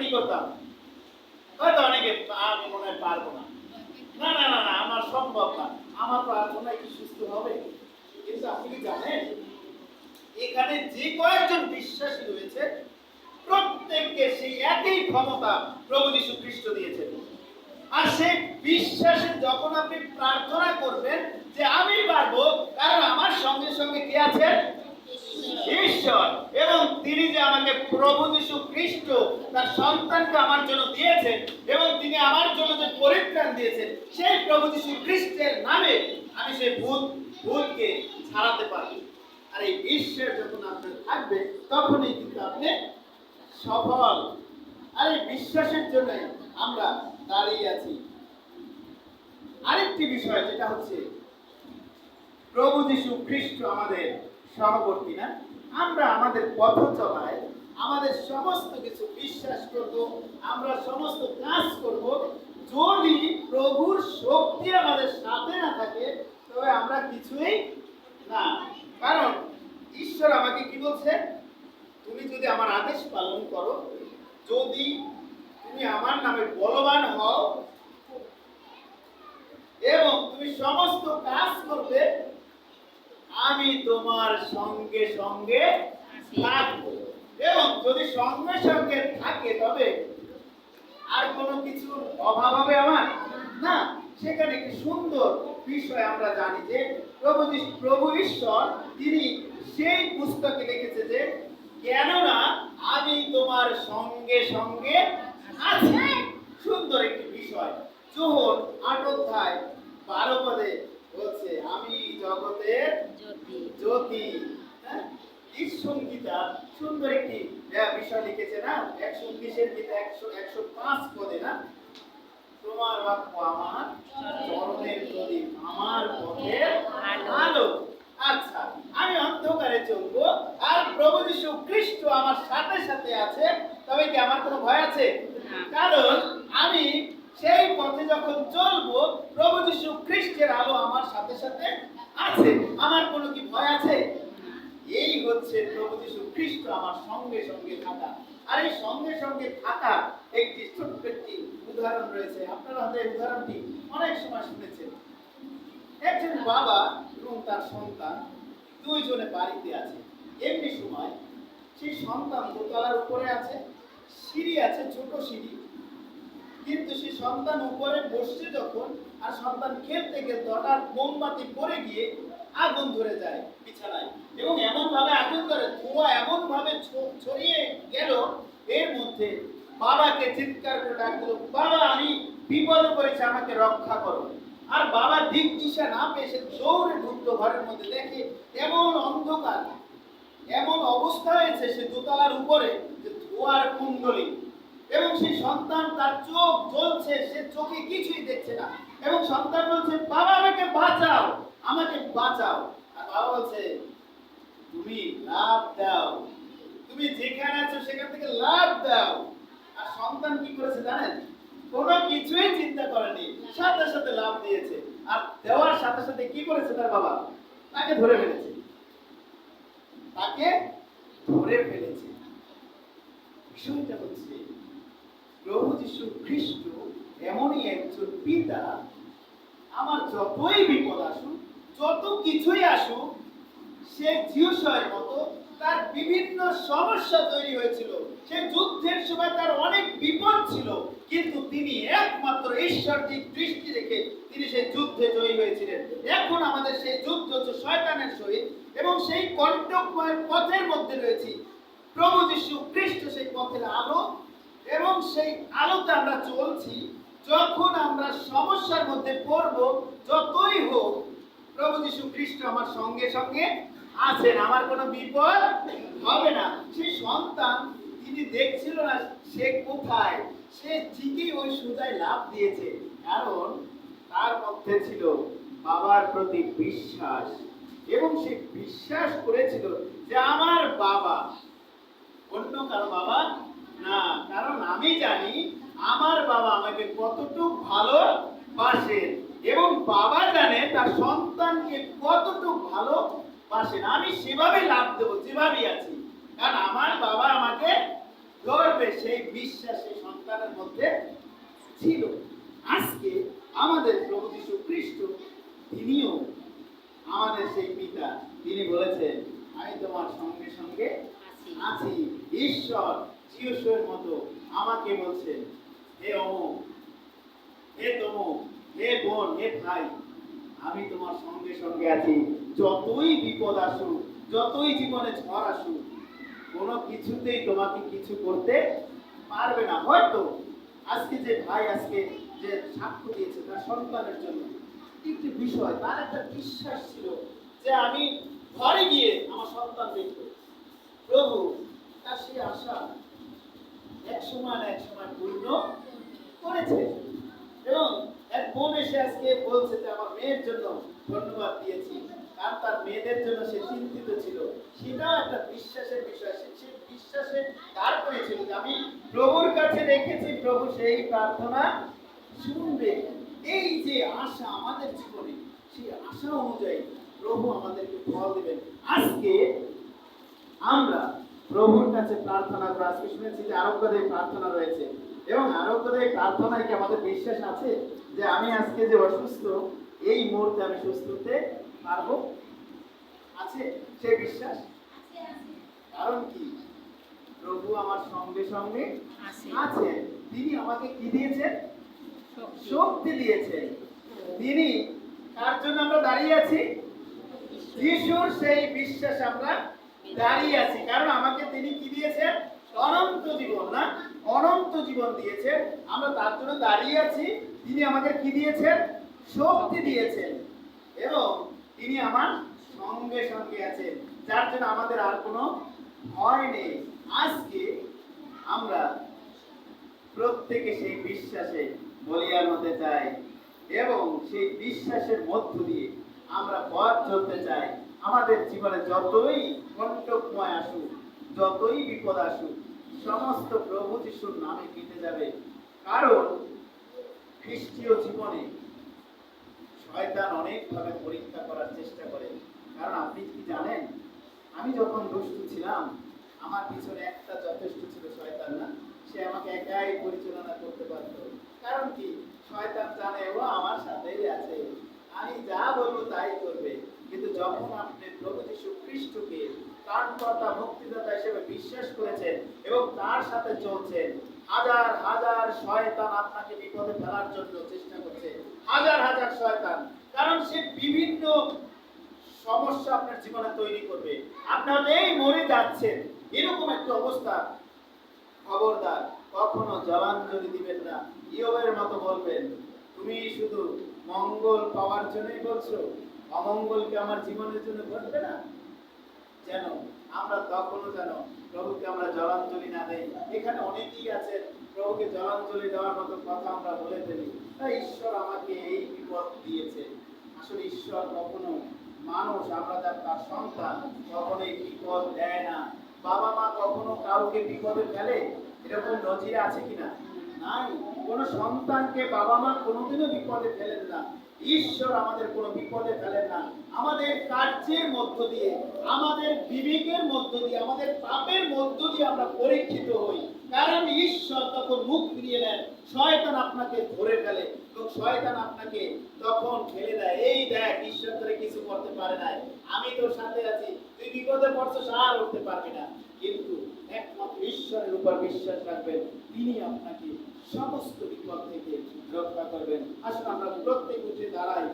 কি করতাম? হয়তো অনেকে আমি মনে হয় পারবো না, না না না না আমার সম্ভব না, আমার প্রার্থনায় কি সুস্থ হবে? কিন্তু আপনি কি জানেন এখানে যে কয়েকজন বিশ্বাসী রয়েছে প্রত্যেককে সেই একই ক্ষমতা প্রভু যীশু খ্রিস্ট দিয়েছেন। আর সেই বিশ্বাসে যখন আপনি প্রার্থনা করবেন যে আমি পারবো, কারণ আমার সঙ্গে সঙ্গে কে আছেন? ঈশ্বর। এবং তিনি যে আমাকে প্রভু যীশু খ্রিস্ট তার সন্তানকে আমার জন্য দিয়েছেন এবং তিনি আমার জন্য যে পরিত্রাণ দিয়েছেন, সেই প্রভু যীশু খ্রিস্টের নামে আমি সেই ভূতকে ছাড়াতে পারি। আর এই বিশ্বাস যখন আপনার থাকবে তখনই কিন্তু আপনি সফল। আর এই বিশ্বাসের জন্য আমরা দাঁড়িয়ে আছি। আরেকটি বিষয় যেটা হচ্ছে প্রভু যীশু খ্রিস্ট আমাদের সহবর্তী না? আমরা আমাদের পথ চলায় আমাদের সমস্ত কিছু বিশ্বাস করব, আমরা সমস্ত কাজ করব। যদি প্রভুর শক্তি আমাদের সাথে না থাকে তবে আমরা কিছুই না। কারণ ঈশ্বর আমাকে কি বলছে? তুমি যদি আমার আদেশ পালন করো, যদি তুমি আমার নামে বলবান হও এবং তুমি সমস্ত কাজ করবে, আমি তোমার সঙ্গে সঙ্গে থাকবো। এবং যদি সঙ্গে সঙ্গে থাকে তবে আর কোনো কিছুর অভাব হবে আমার না। সেখানে একটি সুন্দর বিষয় আমরা জানি যে প্রভু ঈশ্বর তিনি সেই পুস্তকে লিখেছে যে কেননা আমি তোমার সঙ্গে সঙ্গে আছি। সুন্দর একটি বিষয়। যোহন 8 অধ্যায় 12 পদে বলছে আমি জগতের জ্যোতি। এই সংগীতা সুন্দর একটি বিষয় লিখেছে না, 119-এর গীতা 105 পদে না, তোমার বাক্য আমার চরণের প্রদীপ, আমার পথের আলো। আচ্ছা, আমি অন্ধকারে চলবো আর প্রভু যীশু খ্রিস্ট আমার সাথে সাথে আছে, তবে কি আমার কোনো ভয় আছে? কারণ আমি সেই পথে যখন চলবো প্রভু যীশু খ্রিস্টের আলো আমার সাথে সাথে আছে, আমার কোনো কি ভয় আছে? এই হচ্ছে প্রভু যীশু খ্রিস্ট আমার সঙ্গে সঙ্গে থাকা। আর এই সঙ্গে সঙ্গে থাকা একটি ছোট্ট একটি উদাহরণ রয়েছে। আপনারা হয়তো এই উদাহরণটি অনেক সময় শুনেছেন। একজন বাবা এবং তার সন্তান দুইজনে বাড়িতে আছে। এমনি সময় সেই সন্তান দোতলার উপরে আছে, সিঁড়ি আছে, ছোট সিঁড়ি, কিন্তু সেই সন্তান উপরে বসছে যখন আর সন্তান খেলতে খেলতে হঠাৎ মোমবাতি পড়ে গিয়ে আগুন ধরে যায় বিছানায়, এবং এমন ভাবে আগুন ধরে ধোঁয়া এমন ভাবে ছড়িয়ে গেল, এর মধ্যে বাবাকে চিৎকার করে ডাক দিল, বাবা আমি বিপদে পড়েছি, আমাকে রক্ষা করো। আর বাবা দিক দিশা না পেয়ে সে দৌড়ে ঢুকলো ঘরের মধ্যে, দেখে এমন অন্ধকার, এমন অবস্থা হয়েছে সে দোতলার উপরে যে ধোঁয়ার কুণ্ডলী, এবং সেই সন্তান তার চোখ জ্বলছে, সে চোখে কিছুই দেখছে না, এবং সন্তান বলছে বাবা আমাকে বাঁচাও, আমাকে বাঁচাও। আর বাবা বলছে তুমি লাফ দাও, তুমি যেখানে আছো সেখান থেকে লাফ দাও। আর সন্তান কি করেছে জানেন? কোনো কিছুই চিন্তা করেনি, সাথে সাথে লাফ দিয়েছে। আর দেওয়ার সাথে সাথে কি করেছে তার বাবা? তাকে ধরে ফেলেছে, তাকে ধরে ফেলেছে। বিষয়টা হচ্ছে প্রভু যীশু খ্রিস্ট এমনই একজন পিতা, আমার যতই বিপদ আসুক, যত কিছুই আসুক, সে জিউসের মতো তার বিভিন্ন সমস্যা তৈরি হয়েছিল, সে যুদ্ধের সময় তার অনেক বিপদ ছিল, কিন্তু তিনি একমাত্র ঈশ্বরকে দৃষ্টি রেখে তিনি সেই যুদ্ধে জয়ী হয়েছিলেন। এখন আমাদের সেই যুদ্ধ হচ্ছে শয়তানের সহিত, এবং সেই কণ্টকময় পথের মধ্যে রয়েছি। প্রভু যীশু খ্রিস্ট সেই পথের আলো, এবং সেই আলোতে আমরা চলছি। যখন আমরা সমস্যার মধ্যে পড়ব, যতই হোক, প্রভু যীশু খ্রিস্ট আমার সঙ্গে সঙ্গে আছেন, আমার কোনো বিপদ হবে না। সেই সন্তান তিনি দেখছিল না সে কোথায়, সে ঠিকই ওই সোজায় লাফ দিয়েছে, কারণ তার মধ্যে ছিল বাবার প্রতি বিশ্বাস, এবং সে বিশ্বাস করেছিল যে আমার বাবা অন্য কারো বাবা না, কারণ আমি জানি আমার বাবা আমাকে কতটুকু ভালোবাসেন, এবং বাবা জানে তার সন্তানকে কতটুকু ভালোবাসেন। আমি সেভাবে লাভ দেবো যেভাবেই আছি, কারণ আমার বাবা আমাকে ধরবে, সেই বিশ্বাস সেই সন্তানের মধ্যে ছিল। আজকে আমাদের প্রভু যীশু খ্রিস্ট তিনিও আমাদের সেই পিতা, তিনি বলেছেন আমি তোমার সঙ্গে সঙ্গে আছি। ঈশ্বর যিশুর মতো আমাকে বলছেন, হে অমুক, হে তমুক, হে বোন, হে ভাই, আমি তোমার সঙ্গে সঙ্গে আছি। যতই বিপদ আসুক, যতই জীবনে ঝড় আসুক, কোনো কিছুতেই তোমাকে কিছু করতে পারবে না। হয়তো আজকে যে ভাই আজকে যে সাক্ষ্য দিয়েছে তার সন্তানের জন্য একটি বিষয়, তার একটা বিশ্বাস ছিল যে আমি ঘরে গিয়ে আমার সন্তান দেখব। প্রভু তার সেই আশা এক সময় না এক সময় পূর্ণ করেছে। এবং এক বোন এসে আজকে বলছে যে আমার মেয়ের জন্য ধন্যবাদ দিয়েছি, কারণ তার মেয়েদের জন্য সে চিন্তিত ছিল। সেটাও একটা বিশ্বাসের বিষয়। সে বিশ্বাসে দাঁড় করেছিল যে আমি প্রভুর কাছে রেখেছি, প্রভু সেই প্রার্থনা শুনবে। এই যে আশা আমাদের জীবনে, সেই আশা অনুযায়ী প্রভু আমাদেরকে ফল দেবেন। আজকে আমরা প্রভুর কাছে প্রার্থনা করে, আজকে শুনেছি যে আরোগ্যদায়ী প্রার্থনা রয়েছে, এবং আরোগ্যদায়ী প্রার্থনায় কি আমাদের বিশ্বাস আছে যে আমি আজকে যে অসুস্থ, এই মুহূর্তে আমি সুস্থ হতে পারবো? আছে সেই বিশ্বাস? কারণ কি? প্রভু আমার সঙ্গে সঙ্গে আছে। তিনি আমাকে কি দিয়েছেন? শক্তি দিয়েছেন। তিনি কার জন্য আমরা দাঁড়িয়ে আছি? যিশুর সেই বিশ্বাস আমরা দাঁড়িয়ে আছি। কারণ আমাকে তিনি কি দিয়েছেন? অনন্ত জীবন, না অনন্ত জীবন দিয়েছেন। আমরা তার জন্য দাঁড়িয়ে আছি। তিনি আমাকে কি দিয়েছেন? শক্তি দিয়েছেন, এবং তিনি আমার সঙ্গে সঙ্গে আছেন, যার জন্য আমাদের আর কোনো ভয় নেই। আজকে আমরা প্রত্যেকে সেই বিশ্বাসে বলিয়ান হতে চাই, এবং সেই বিশ্বাসের মধ্য দিয়ে আমরা পথ চলতে চাই। আমাদের জীবনে যতই কণ্টকময় আসুক, যতই বিপদ আসুক, সমস্ত প্রভু যিশুর নামে কেটে যাবে। কারণ খ্রিস্টীয় জীবনে শয়তান অনেকভাবে পরীক্ষা করার চেষ্টা করে। কারণ আপনি কি জানেন, আমি যখন দুষ্টু ছিলাম, আমার পিছনে একটা যথেষ্ট ছিল, শয়তান, না? সে আমাকে একাই পরিচালনা করতে পারত। কারণ কি? শয়তান জানে ও আমার সাথেই আছে, আমি যা বলবো তাই করবে। কিন্তু যখন আপনি প্রভু যীশু খ্রিস্টকে ত্রাণকর্তা মুক্তিদাতা হিসেবে বিশ্বাস করেছেন এবং তার সাথে চলছেন, হাজার হাজার শয়তান আপনাকে বিপদে ফেলার জন্য চেষ্টা করছে। হাজার হাজার শয়তান, কারণ সে বিভিন্ন সমস্যা আপনার জীবনে তৈরি করবে। আপনি হয়তো এই মরে যাচ্ছেন, এরকম একটা অবস্থা, খবরদার কখনো জলাঞ্জলি দিবেন না। ইয়োবের মতো বলবেন, তুমি শুধু মঙ্গল পাওয়ার জন্যই বলছো, অমঙ্গলকে আমার জীবনের জন্য ঘটবে না। যেন আমরা তখনও যেন প্রভুকে আমরা জলাঞ্জলি না দেই। এখানে অনেকেই আছেন প্রভুকে জলাঞ্জলি দেওয়ার মতো কথা আমরা বলে ফেলি, তাই ঈশ্বর আমাকে এই বিপদ দিয়েছে। আসলে ঈশ্বর কখনো মানুষ, আমরা তার সন্তান, কখনোই বিপদ দেয় না। বাবা মা কখনো কাউকে বিপদে ফেলে? এরকম নজির আছে কিনা? নাই। কোন সন্তানকে বাবা মা কোনোদিনও বিপদে ফেলেন না। ঈশ্বর আমাদের কোনো বিপদে ফেলেন না। আমাদের কার্যের মধ্য দিয়ে, আমাদের বিবেকের মধ্য দিয়ে, আমাদের পাপের মধ্য দিয়ে আমরা পরীক্ষিত হই। কারণ ঈশ্বর তখন মুখ ফিরিয়ে নেন, শয়তান আপনাকে ধরে ফেলে, এবং শয়তান আপনাকে তখন ফেলে দেয়, এই দেখ ঈশ্বর তোরে কিছু করতে পারে না, আমি তোর সাথে আছি, তুই বিপদে পড়ছিস আর উঠতে পারবি না। কিন্তু একমাত্র ঈশ্বরের উপর বিশ্বাস রাখবেন, তিনি আপনাকে সমস্ত বিপদ থেকে রক্ষা করবেন। আসলে আমরা প্রত্যেক উঠে দাঁড়াই।